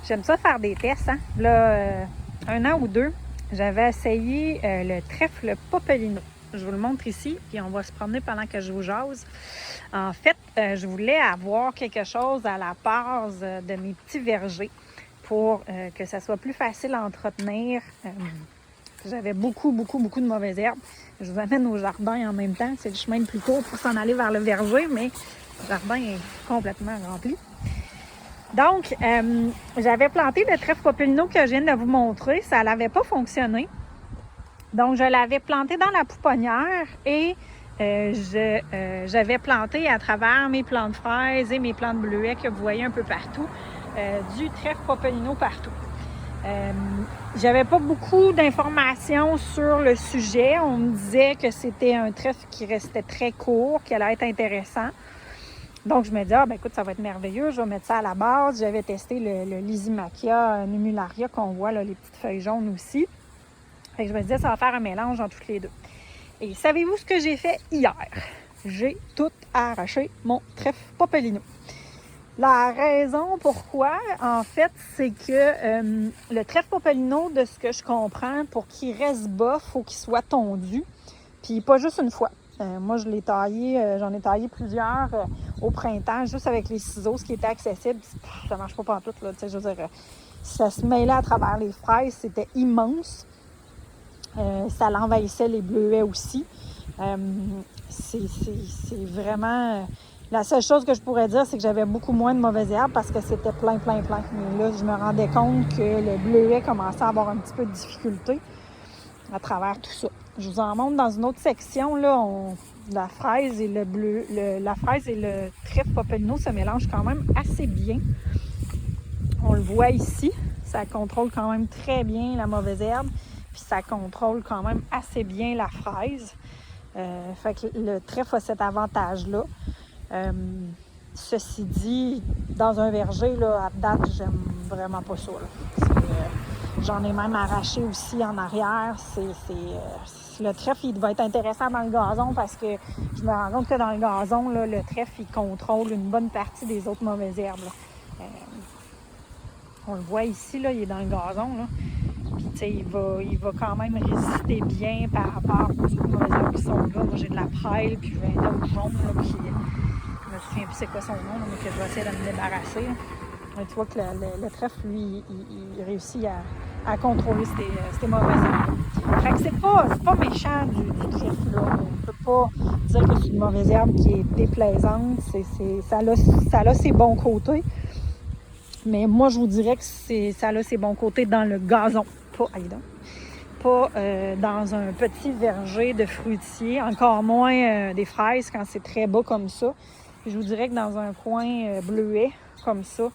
J'aime ça faire des tests. Hein? Là, 1 an ou 2, j'avais essayé le trèfle Popelino. Je vous le montre ici, puis on va se promener pendant que je vous jase. En fait, je voulais avoir quelque chose à la base de mes petits vergers pour que ça soit plus facile à entretenir. J'avais beaucoup de mauvaises herbes. Je vous amène au jardin en même temps. C'est le chemin le plus court pour s'en aller vers le verger, mais le jardin est complètement rempli. Donc, j'avais planté le trèfle Popelino que je viens de vous montrer. Ça n'avait pas fonctionné. Donc, je l'avais planté dans la pouponnière et j'avais planté à travers mes plants de fraises et mes plants de bleuets que vous voyez un peu partout, du trèfle Popelino partout. J'avais pas beaucoup d'informations sur le sujet. On me disait que c'était un trèfle qui restait très court, qui allait être intéressant. Donc, je me dis, écoute, ça va être merveilleux, je vais mettre ça à la base. J'avais testé le Lysimachia numularia qu'on voit, là, les petites feuilles jaunes aussi. Fait que je me disais, ça va faire un mélange entre toutes les deux. Et savez-vous ce que j'ai fait hier? J'ai tout arraché mon trèfle Popelino. La raison pourquoi, en fait, c'est que le trèfle Popelino, de ce que je comprends, pour qu'il reste bas, il faut qu'il soit tondu. Puis pas juste une fois. Moi, je l'ai taillé, j'en ai taillé plusieurs au printemps, juste avec les ciseaux, ce qui était accessible. Ça marche pas pantoute, là. Je veux dire, ça se mêlait à travers les fraises, c'était immense. Ça l'envahissait les bleuets aussi. C'est vraiment... La seule chose que je pourrais dire, c'est que j'avais beaucoup moins de mauvaises herbes parce que c'était plein. Mais là, je me rendais compte que le bleuet commençait à avoir un petit peu de difficulté à travers tout ça. Je vous en montre dans une autre section. Là, la fraise et la fraise et le trèfle Popelino se mélangent quand même assez bien. On le voit ici. Ça contrôle quand même très bien la mauvaise herbe. Puis ça contrôle quand même assez bien la fraise. Fait que le trèfle a cet avantage-là. Ceci dit, dans un verger, là, à date, j'aime vraiment pas ça. J'en ai même arraché aussi en arrière. Le trèfle, il va être intéressant dans le gazon parce que je me rends compte que dans le gazon, là, le trèfle, il contrôle une bonne partie des autres mauvaises herbes. On le voit ici, là, il est dans le gazon. Là. Puis, tu sais, il va quand même résister bien par rapport aux autres mauvaises herbes qui sont là. Moi, j'ai de la prêle, puis j'ai un autre jaune, là, qui... Je me souviens plus c'est quoi son nom, là, mais que je vais essayer de me débarrasser. Là. Tu vois que le trèfle, lui, il réussit à contrôler ces mauvaises herbes. Fait que c'est pas méchant du trèfle, là. On ne peut pas dire que c'est une mauvaise herbe qui est déplaisante. Ça a ses bons côtés. Mais moi, je vous dirais que ça a ses bons côtés dans le gazon. Pas dans un petit verger de fruitiers, encore moins des fraises quand c'est très bas comme ça. Je vous dirais que dans un coin bleuet comme ça,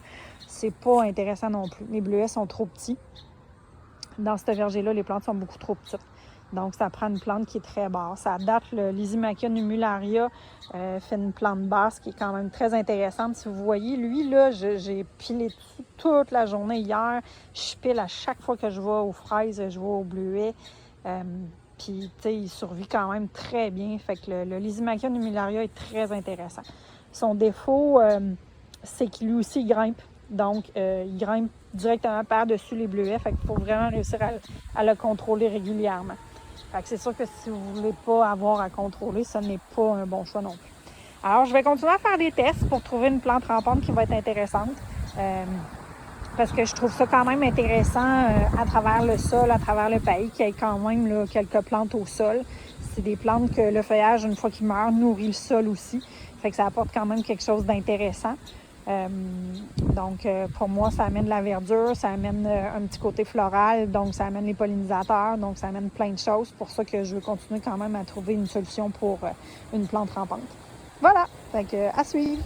c'est pas intéressant non plus. Les bleuets sont trop petits. Dans ce verger-là, les plantes sont beaucoup trop petites. Donc, ça prend une plante qui est très basse. À date, le Lysimachia numularia fait une plante basse qui est quand même très intéressante. Si vous voyez, lui, là, j'ai pilé dessus toute la journée hier. Je pile à chaque fois que je vais aux fraises, je vais aux bleuets. Puis, tu sais, il survit quand même très bien. Fait que le Lysimachia numularia est très intéressant. Son défaut, c'est qu'il lui aussi grimpe. Donc, il grimpe directement par-dessus les bleuets. Fait qu'il faut vraiment réussir à le contrôler régulièrement. Fait que c'est sûr que si vous ne voulez pas avoir à contrôler, ce n'est pas un bon choix non plus. Alors, je vais continuer à faire des tests pour trouver une plante rampante qui va être intéressante. Parce que je trouve ça quand même intéressant à travers le sol, à travers le pays, qu'il y ait quand même là, quelques plantes au sol. C'est des plantes que le feuillage, une fois qu'il meurt, nourrit le sol aussi. Fait que ça apporte quand même quelque chose d'intéressant. Donc, pour moi, ça amène de la verdure, ça amène un petit côté floral, donc ça amène les pollinisateurs, donc ça amène plein de choses. Pour ça que je veux continuer quand même à trouver une solution pour une plante rampante. Voilà, fait que à suivre!